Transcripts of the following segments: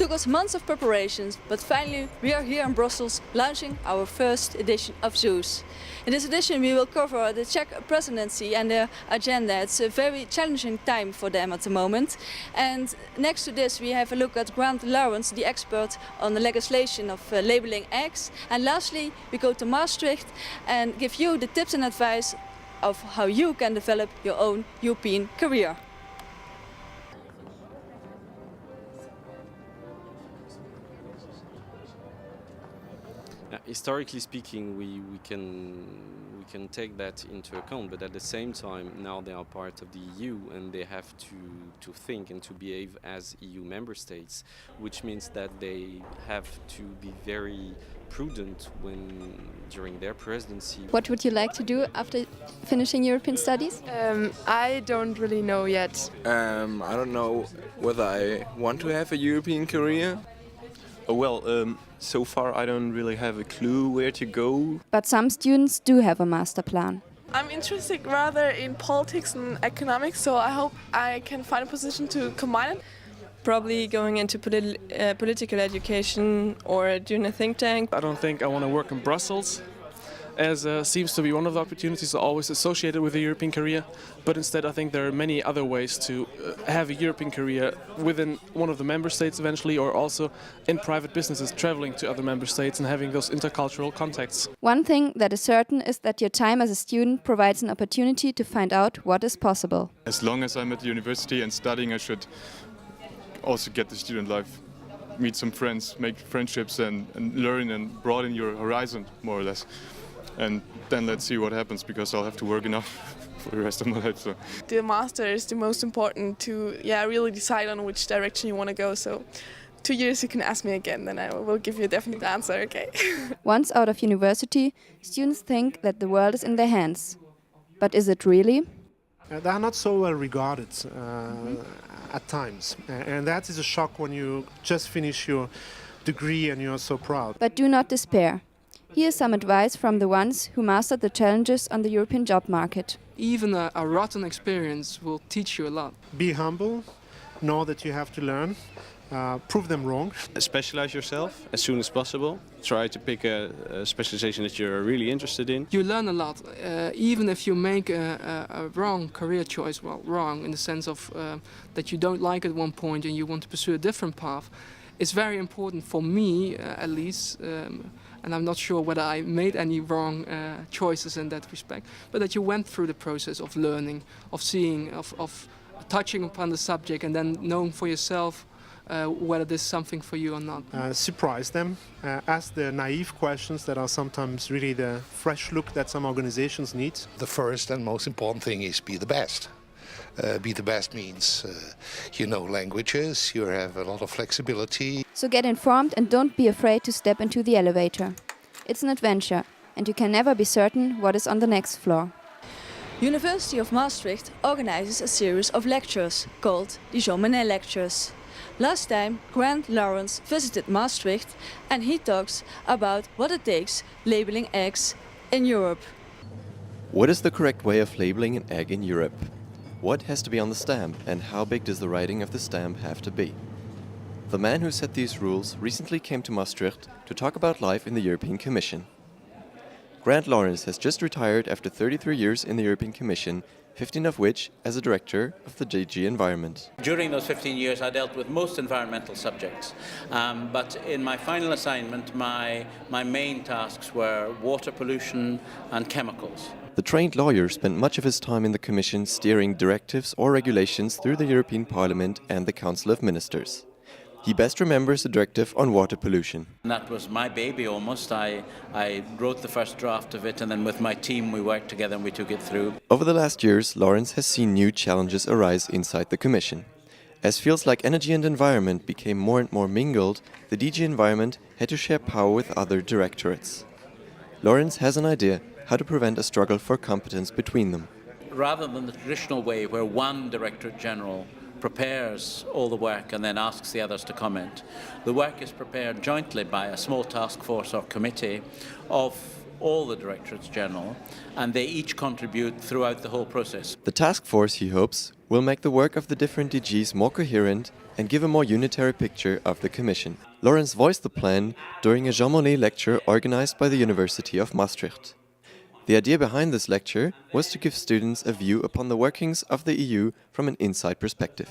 took us months of preparations, but finally we are here in Brussels launching our first edition of Zeus. In this edition we will cover the Czech presidency and their agenda. It's a very challenging time for them at the moment. And next to this we have a look at Grant Lawrence, the expert on the legislation of labeling eggs. And lastly we go to Maastricht and give you the tips and advice of how you can develop your own European career. Historically speaking, we can take that into account, but at the same time, now they are part of the EU and they have to think and to behave as EU member states, which means that they have to be very prudent during their presidency. What would you like to do after finishing European studies? I don't really know yet. I don't know whether I want to have a European career. So far I don't really have a clue where to go. But some students do have a master plan. I'm interested rather in politics and economics, so I hope I can find a position to combine it. Probably going into political education or doing a think tank. I don't think I want to work in Brussels, as seems to be one of the opportunities always associated with a European career. But instead I think there are many other ways to have a European career within one of the member states eventually, or also in private businesses traveling to other member states and having those intercultural contacts. One thing that is certain is that your time as a student provides an opportunity to find out what is possible. As long as I'm at the university and studying, I should also get the student life, meet some friends, make friendships and learn and broaden your horizon more or less. And then let's see what happens, because I'll have to work enough for the rest of my life. So. The master is the most important to really decide on which direction you want to go. So 2 years you can ask me again, then I will give you a definite answer, okay? Once out of university, students think that the world is in their hands. But is it really? They are not so well regarded at times, and that is a shock when you just finish your degree and you are so proud. But do not despair. Here's some advice from the ones who mastered the challenges on the European job market. Even a rotten experience will teach you a lot. Be humble, know that you have to learn, prove them wrong. Specialize yourself as soon as possible. Try to pick a specialization that you're really interested in. You learn a lot, even if you make a wrong career choice. Well, wrong in the sense of that you don't like at one point and you want to pursue a different path. It's very important for me, at least, and I'm not sure whether I made any wrong choices in that respect, but that you went through the process of learning, of seeing, of touching upon the subject and then knowing for yourself whether this is something for you or not. Surprise them, ask the naive questions that are sometimes really the fresh look that some organizations need. The first and most important thing is be the best. Be the best means you know languages, you have a lot of flexibility. So get informed and don't be afraid to step into the elevator. It's an adventure and you can never be certain what is on the next floor. University of Maastricht organizes a series of lectures called the Jean Monnet Lectures. Last time Grant Lawrence visited Maastricht and he talks about what it takes labeling eggs in Europe. What is the correct way of labeling an egg in Europe? What has to be on the stamp, and how big does the writing of the stamp have to be? The man who set these rules recently came to Maastricht to talk about life in the European Commission. Grant Lawrence has just retired after 33 years in the European Commission, 15 of which as a director of the DG Environment. During those 15 years I dealt with most environmental subjects, but in my final assignment my main tasks were water pollution and chemicals. The trained lawyer spent much of his time in the Commission steering directives or regulations through the European Parliament and the Council of Ministers. He best remembers the directive on water pollution. And that was my baby almost. I wrote the first draft of it and then with my team we worked together and we took it through. Over the last years, Lawrence has seen new challenges arise inside the Commission. As fields like energy and environment became more and more mingled, the DG Environment had to share power with other directorates. Lawrence has an idea how to prevent a struggle for competence between them. Rather than the traditional way where one Directorate General prepares all the work and then asks the others to comment, the work is prepared jointly by a small task force or committee of all the Directorates General, and they each contribute throughout the whole process. The task force, he hopes, will make the work of the different DGs more coherent and give a more unitary picture of the Commission. Lorenz voiced the plan during a Jean Monnet lecture organized by the University of Maastricht. The idea behind this lecture was to give students a view upon the workings of the EU from an inside perspective.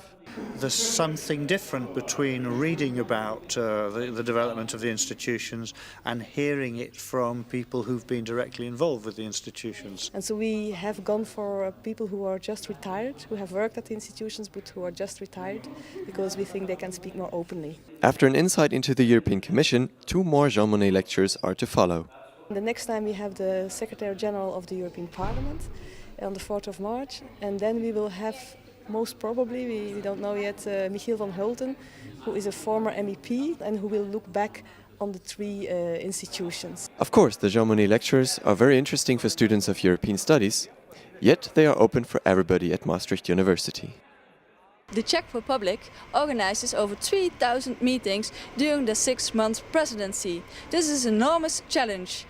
There's something different between reading about the development of the institutions and hearing it from people who've been directly involved with the institutions. And so we have gone for people who are just retired, who have worked at the institutions but who are just retired, because we think they can speak more openly. After an insight into the European Commission, 2 more Jean Monnet lectures are to follow. The next time we have the Secretary General of the European Parliament on the 4th of March, and then we will have, most probably, we don't know yet, Michiel van Hulten, who is a former MEP and who will look back on the 3 institutions. Of course, the Jean Monnet lectures are very interesting for students of European studies, yet they are open for everybody at Maastricht University. The Czech Republic organizes over 3,000 meetings during the 6-month presidency. This is an enormous challenge.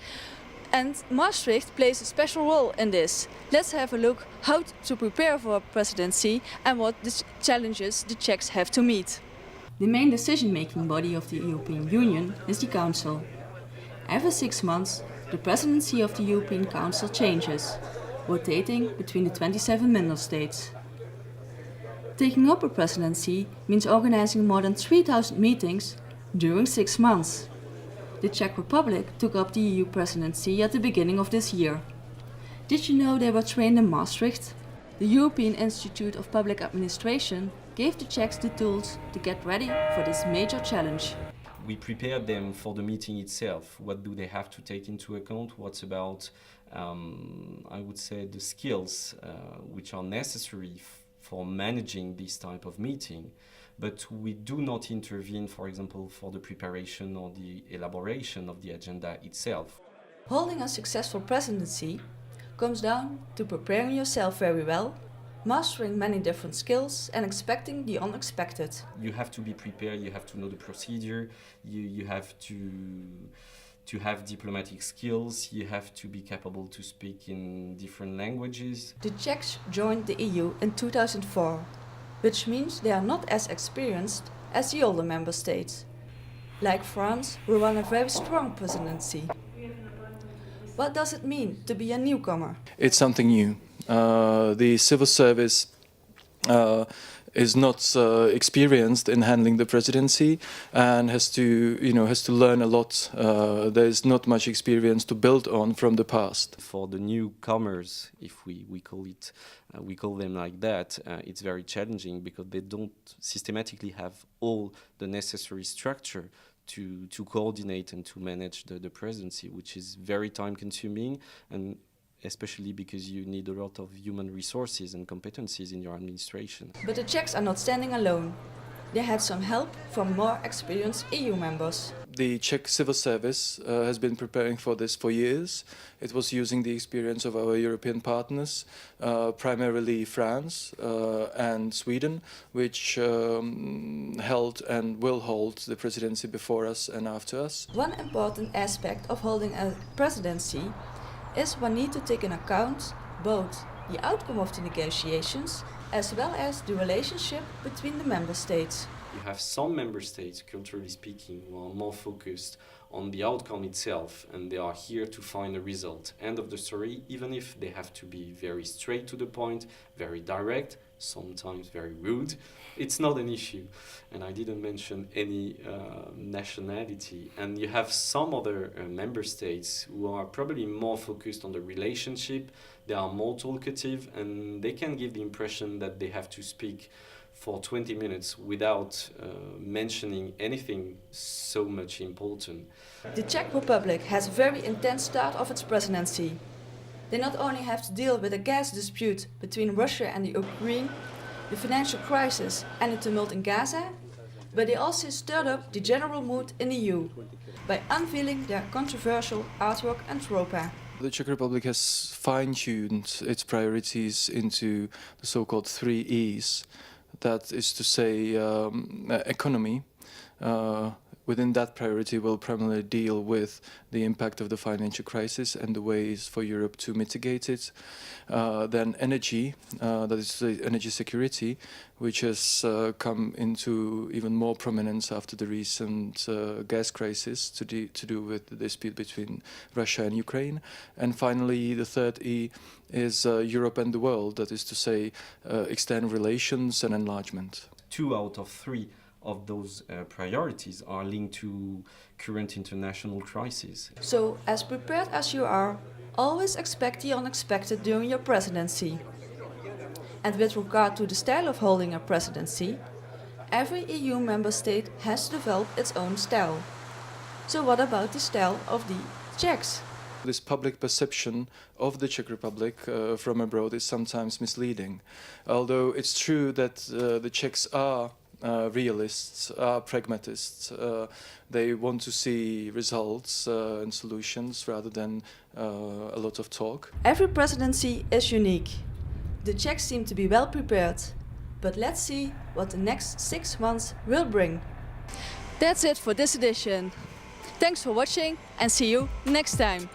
And Maastricht plays a special role in this. Let's have a look how to prepare for a presidency and what the challenges the Czechs have to meet. The main decision-making body of the European Union is the Council. Every 6 months, the presidency of the European Council changes, rotating between the 27 member states. Taking up a presidency means organizing more than 3,000 meetings during 6 months. The Czech Republic took up the EU presidency at the beginning of this year. Did you know they were trained in Maastricht? The European Institute of Public Administration gave the Czechs the tools to get ready for this major challenge. We prepared them for the meeting itself. What do they have to take into account? What's about, I would say, the skills which are necessary for managing this type of meeting, but we do not intervene, for example, for the preparation or the elaboration of the agenda itself. Holding a successful presidency comes down to preparing yourself very well, mastering many different skills and expecting the unexpected. You have to be prepared, you have to know the procedure, you have to have diplomatic skills, you have to be capable to speak in different languages. The Czechs joined the EU in 2004, which means they are not as experienced as the older member states. Like France, we run a very strong presidency. What does it mean to be a newcomer? It's something new. The civil service is not experienced in handling the presidency and has to learn a lot. There's not much experience to build on from the past. For the newcomers, if we call them like that, it's very challenging because they don't systematically have all the necessary structure to coordinate and to manage the presidency, which is very time-consuming, and especially because you need a lot of human resources and competencies in your administration. But the Czechs are not standing alone. They had some help from more experienced EU members. The Czech civil service has been preparing for this for years. It was using the experience of our European partners, primarily France and Sweden, which held and will hold the presidency before us and after us. One important aspect of holding a presidency is one need to take into account both the outcome of the negotiations as well as the relationship between the member states. You have some member states, culturally speaking, who are more focused on the outcome itself, and they are here to find a result. End of the story, even if they have to be very straight to the point, very direct, sometimes very rude, it's not an issue. And I didn't mention any nationality. And you have some other member states who are probably more focused on the relationship, they are more talkative, and they can give the impression that they have to speak for 20 minutes without mentioning anything so much important. The Czech Republic has a very intense start of its presidency. They not only have to deal with a gas dispute between Russia and the Ukraine, the financial crisis and the tumult in Gaza, but they also stirred up the general mood in the EU by unveiling their controversial artwork and tropa. The Czech Republic has fine-tuned its priorities into the so-called 3 E's. That is to say, economy, within that priority will primarily deal with the impact of the financial crisis and the ways for Europe to mitigate it. Then energy, that is the energy security, which has come into even more prominence after the recent gas crisis to do with the dispute between Russia and Ukraine. And finally, the third E is Europe and the world, that is to say, external relations and enlargement. 2 out of 3 of those priorities are linked to current international crises. So, as prepared as you are, always expect the unexpected during your presidency. And with regard to the style of holding a presidency, every EU member state has to develop its own style. So what about the style of the Czechs? This public perception of the Czech Republic from abroad is sometimes misleading. Although it's true that the Czechs are realists, are pragmatists. They want to see results and solutions rather than a lot of talk. Every presidency is unique. The Czechs seem to be well prepared, but let's see what the next 6 months will bring. That's it for this edition. Thanks for watching and see you next time.